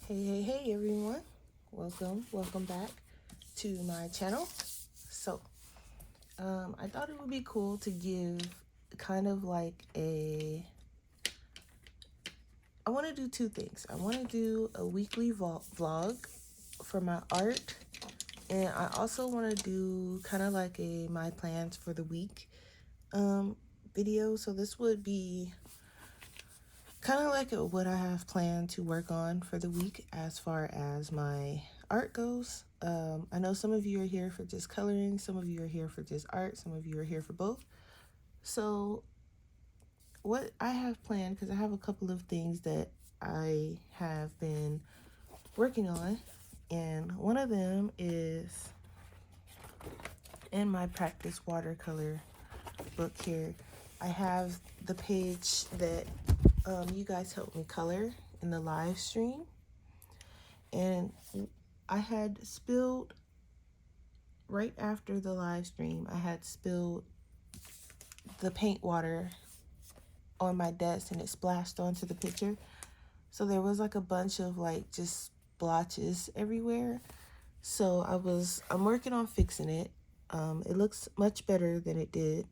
Hey everyone. Welcome back to my channel. So, I thought it would be cool to give kind of like I want to do two things. I want to do a weekly vlog for my art, and I also want to do kind of like my plans for the week video. So this would be kind of like what I have planned to work on for the week as far as my art goes. I know some of you are here for just coloring, some of you are here for just art, some of you are here for both. So what I have planned, because I have a couple of things that I have been working on, and one of them is in my practice watercolor book here. I have the page that you guys helped me color in the live stream, and I had spilled right after the live stream, I had spilled the paint water on my desk and it splashed onto the picture. So there was like a bunch of like just blotches everywhere. So I'm working on fixing it. It looks much better than it did.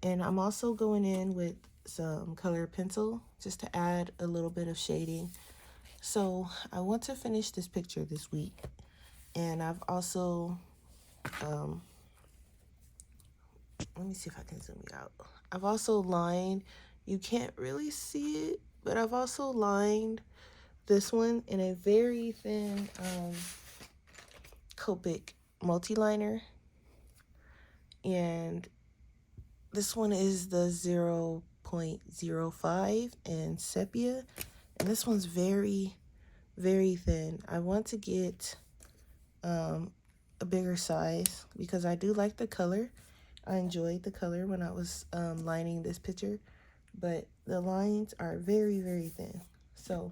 And I'm also going in with some color pencil just to add a little bit of shading. So I want to finish this picture this week. And I've also, let me see if I can zoom you out. I've also lined, you can't really see it, but I've also lined this one in a very thin Copic multi-liner. And this one is the 0.05 in sepia. And this one's very, very thin. I want to get a bigger size because I do like the color. I enjoyed the color when I was lining this picture, but the lines are very, very thin. So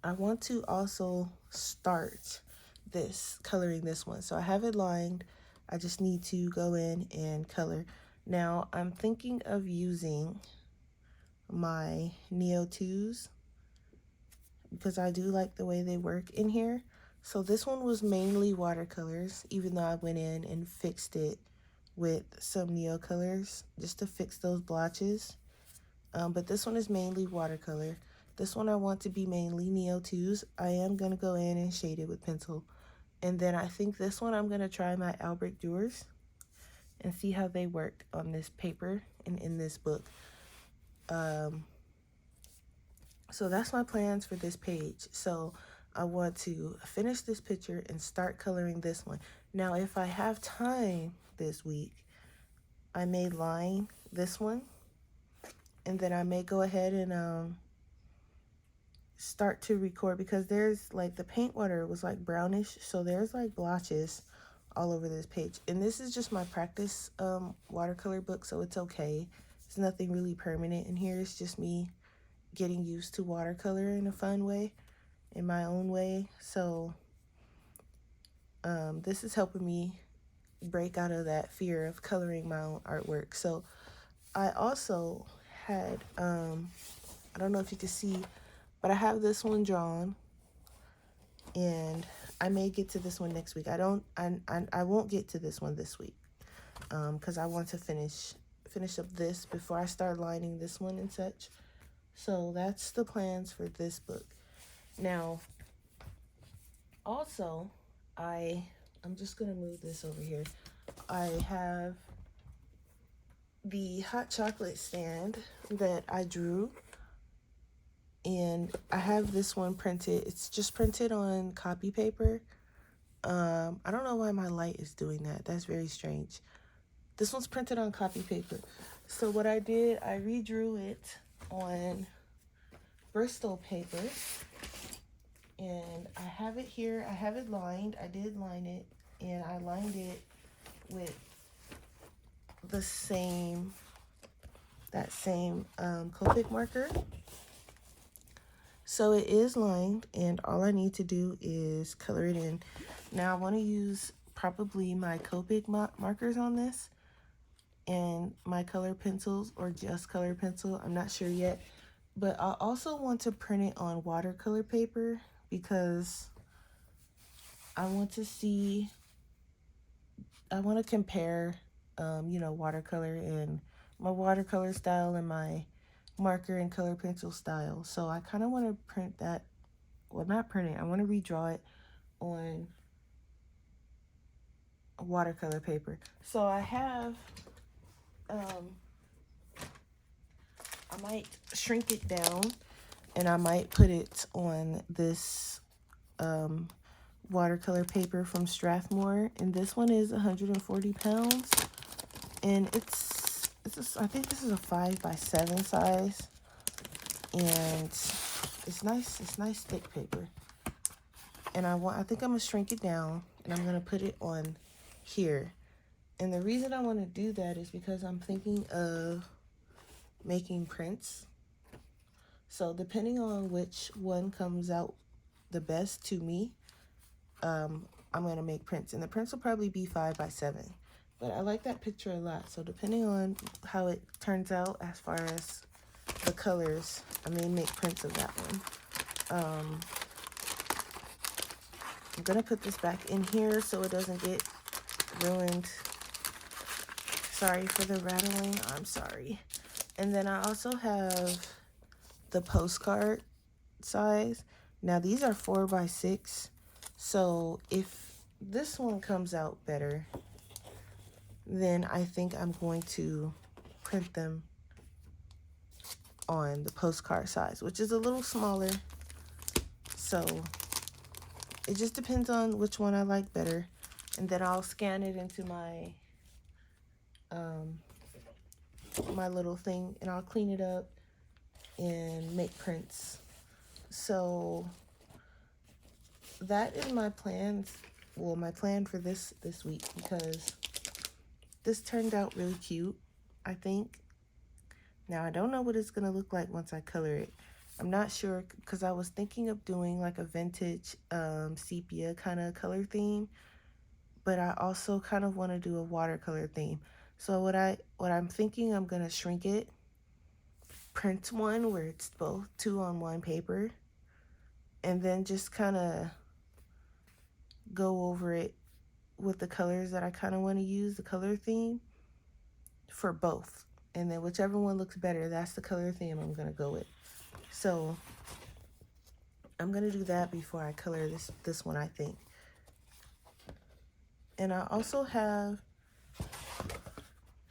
I want to also start coloring this one. So I have it lined. I just need to go in and color. Now I'm thinking of using my Neo 2s because I do like the way they work in here. So this one was mainly watercolors, even though I went in and fixed it with some Neo colors just to fix those blotches. But this one is mainly watercolor. This one I want to be mainly Neo 2s. I am going to go in and shade it with pencil. And then I think this one I'm going to try my Albrecht Dürer and see how they work on this paper and in this book. So that's my plans for this page. So I want to finish this picture and start coloring this one. Now, if I have time this week, I may line this one, and then I may go ahead and start to record, because there's like the paint water was like brownish, so there's like blotches all over this page. And this is just my practice watercolor book, so it's okay. There's nothing really permanent in here. It's just me getting used to watercolor in a fun way, in my own way. So this is helping me break out of that fear of coloring my own artwork. So I also had, I don't know if you can see, but I have this one drawn, and I may get to this one next week. I won't get to this one this week because I want to finish up this before I start lining this one and such. So that's the plans for this book. Now, also, I'm just gonna move this over here. I have the hot chocolate stand that I drew, and I have this one printed. It's just printed on copy paper. I don't know why my light is doing that. That's very strange. This one's printed on copy paper. So what I did, I redrew it on Bristol paper, and I have it here. I have it lined. I did line it, and I lined it with the same Copic marker. So it is lined, and all I need to do is color it in. Now I want to use probably my Copic markers on this and my color pencils, or just color pencil. I'm not sure yet, But I also want to print it on watercolor paper because I want to see, I want to compare, you know, watercolor and my watercolor style and my marker and color pencil style. So I kind of want to print that, well, not print it, I want to redraw it on watercolor paper. So I have, I might shrink it down and I might put it on this watercolor paper from Strathmore, and this one is 140 pounds, and I think this is a 5x7 size, and it's nice thick paper. And I think I'm gonna shrink it down and I'm gonna put it on here. And the reason I want to do that is because I'm thinking of making prints. So depending on which one comes out the best to me, I'm gonna make prints, and the prints will probably be 5x7. But I like that picture a lot, so depending on how it turns out as far as the colors, I may make prints of that one. I'm gonna put this back in here so it doesn't get ruined. Sorry for the rattling, I'm sorry. And then I also have the postcard size. Now these are 4x6, so if this one comes out better, then I think I'm going to print them on the postcard size, which is a little smaller. So it just depends on which one I like better. And then I'll scan it into my my little thing, and I'll clean it up and make prints. So that is my plans. Well, my plan for this week, because this turned out really cute, I think. Now, I don't know what it's going to look like once I color it. I'm not sure, because I was thinking of doing like a vintage sepia kind of color theme, but I also kind of want to do a watercolor theme. So what I'm thinking, I'm going to shrink it, print one where it's both 2-on-1 paper, and then just kind of go over it with the colors that I kind of want to use, the color theme for both. And then whichever one looks better, that's the color theme I'm going to go with. So I'm going to do that before I color this one, I think. And I also have,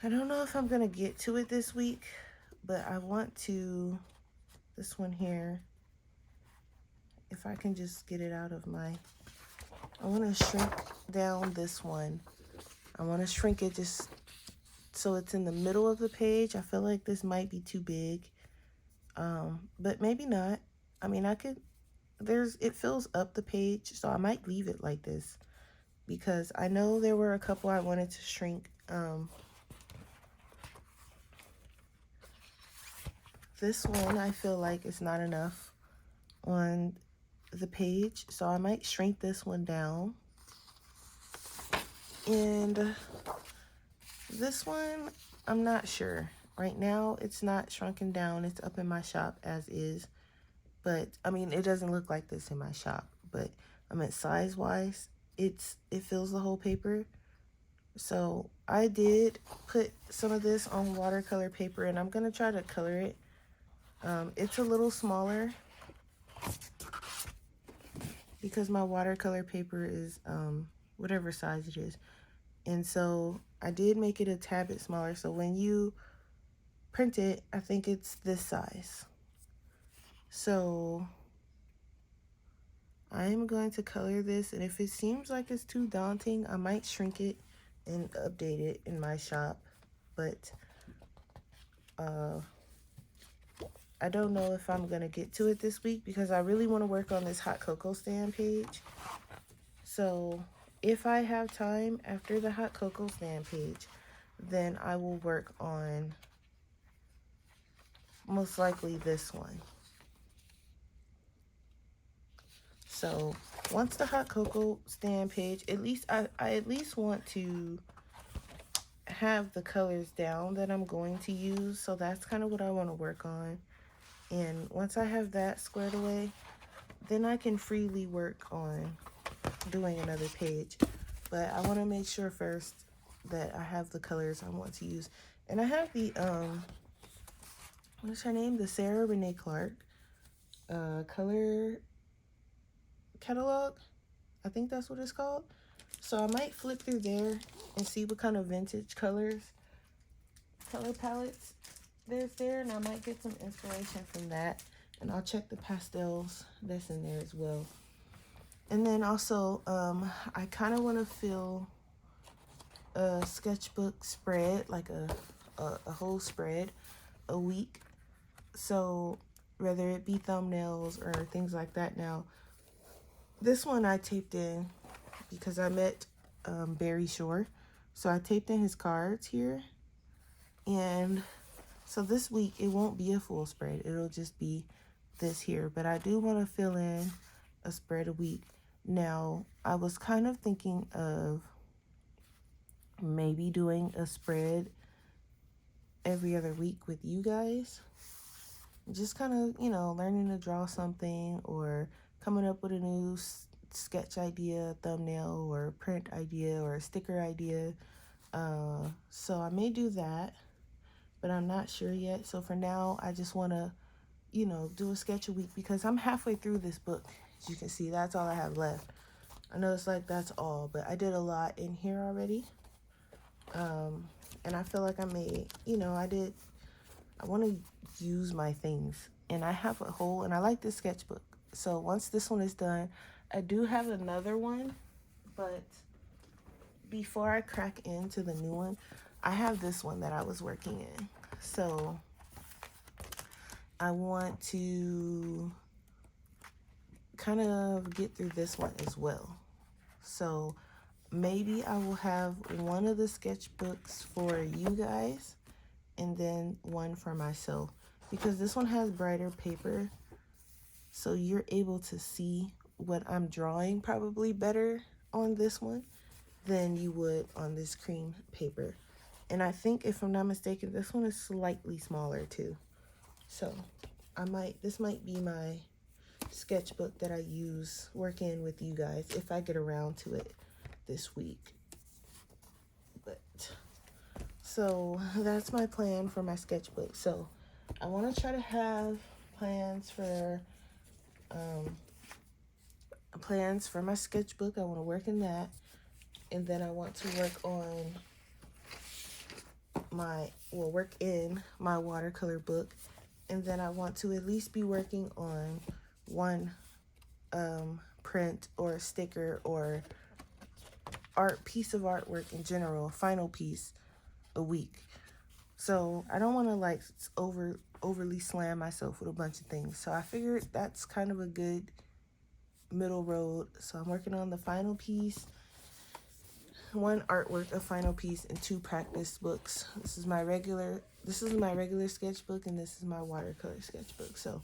I don't know if I'm going to get to it this week, but I want to, this one here, if I can just get it out of my, I want to shrink down this one. I want to shrink it just so it's in the middle of the page. I feel like this might be too big, but maybe not. I mean, I could, it fills up the page, so I might leave it like this, because I know there were a couple I wanted to shrink. This one I feel like is not enough on the page, so I might shrink this one down. And this one, I'm not sure. Right now, it's not shrunken down. It's up in my shop as is. But, I mean, it doesn't look like this in my shop. But, I mean, size-wise, it fills the whole paper. So, I did put some of this on watercolor paper, and I'm going to try to color it. It's a little smaller because my watercolor paper is whatever size it is. And so I did make it a tad bit smaller. So when you print it, I think it's this size. So I am going to color this, and if it seems like it's too daunting, I might shrink it and update it in my shop. But I don't know if I'm going to get to it this week, because I really want to work on this hot cocoa stand page. So if I have time after the hot cocoa stand page, then I will work on most likely this one. So once the hot cocoa stand page, at least I at least want to have the colors down that I'm going to use. So that's kind of what I want to work on. And once I have that squared away, then I can freely work on doing another page. But I want to make sure first that I have the colors I want to use. And I have the, what's her name? The Sarah Renee Clark color catalog. I think that's what it's called. So I might flip through there and see what kind of vintage color palettes there's there, and I might get some inspiration from that. And I'll check the pastels that's in there as well. And then also, I kind of want to fill a sketchbook spread, like a whole spread a week. So whether it be thumbnails or things like that. Now, this one I taped in because I met Barry Shore. So I taped in his cards here. And so this week, it won't be a full spread. It'll just be this here. But I do want to fill in a spread a week. Now, I was kind of thinking of maybe doing a spread every other week with you guys. Just kind of, you know, learning to draw something or coming up with a new sketch idea, thumbnail, or print idea, or a sticker idea. So I may do that, but I'm not sure yet. So for now, I just want to, you know, do a sketch a week because I'm halfway through this book. As you can see, that's all I have left. I know it's like that's all, but I did a lot in here already. And I feel like I made, you know, I want to use my things. And I have a whole, and I like this sketchbook. So once this one is done, I do have another one, but before I crack into the new one, I have this one that I was working in. So I want to kind of get through this one as well. So maybe I will have one of the sketchbooks for you guys and then one for myself, because this one has brighter paper, so you're able to see what I'm drawing probably better on this one than you would on this cream paper. And I think, if I'm not mistaken, this one is slightly smaller too. So this might be my sketchbook that I use working with you guys if I get around to it this week. But so that's my plan for my sketchbook. So I want to try to have plans for my sketchbook. I want to work in that, and then I want to work in my watercolor book, and then I want to at least be working on one print or sticker or piece of artwork in general, final piece a week. So I don't want to like overly slam myself with a bunch of things. So I figured that's kind of a good middle road. So I'm working on the final piece, one artwork, a final piece, and 2 practice books. This is my regular sketchbook, and this is my watercolor sketchbook. So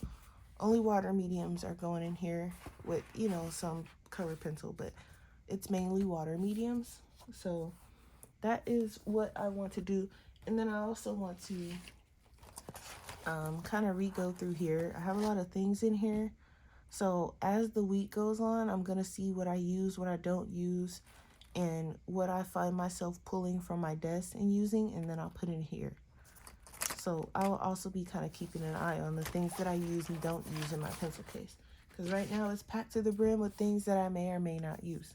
only water mediums are going in here with, you know, some color pencil, but it's mainly water mediums. So that is what I want to do. And then I also want to kind of re-go through here. I have a lot of things in here. So as the week goes on, I'm going to see what I use, what I don't use, and what I find myself pulling from my desk and using, and then I'll put in here. So I'll also be kind of keeping an eye on the things that I use and don't use in my pencil case, because right now it's packed to the brim with things that I may or may not use.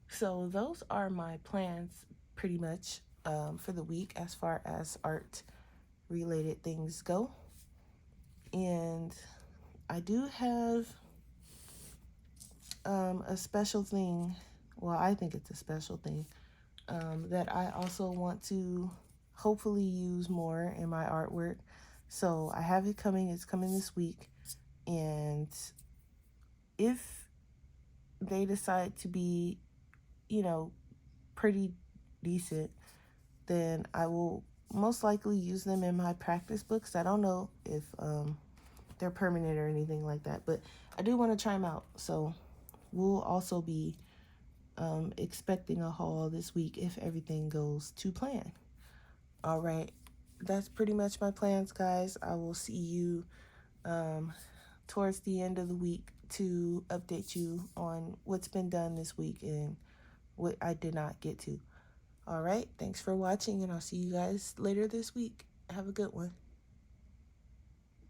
So those are my plans pretty much for the week as far as art related things go. And I do have a special thing. Well, I think it's a special thing that I also want to hopefully use more in my artwork. So I have it coming. It's coming this week. And if they decide to be, you know, pretty decent, then I will most likely use them in my practice books. I don't know if they're permanent or anything like that, but I do want to try them out. So we'll also be expecting a haul this week if everything goes to plan. All right, that's pretty much my plans, guys. I will see you towards the end of the week to update you on what's been done this week and what I did not get to. All right, thanks for watching, and I'll see you guys later this week. Have a good one.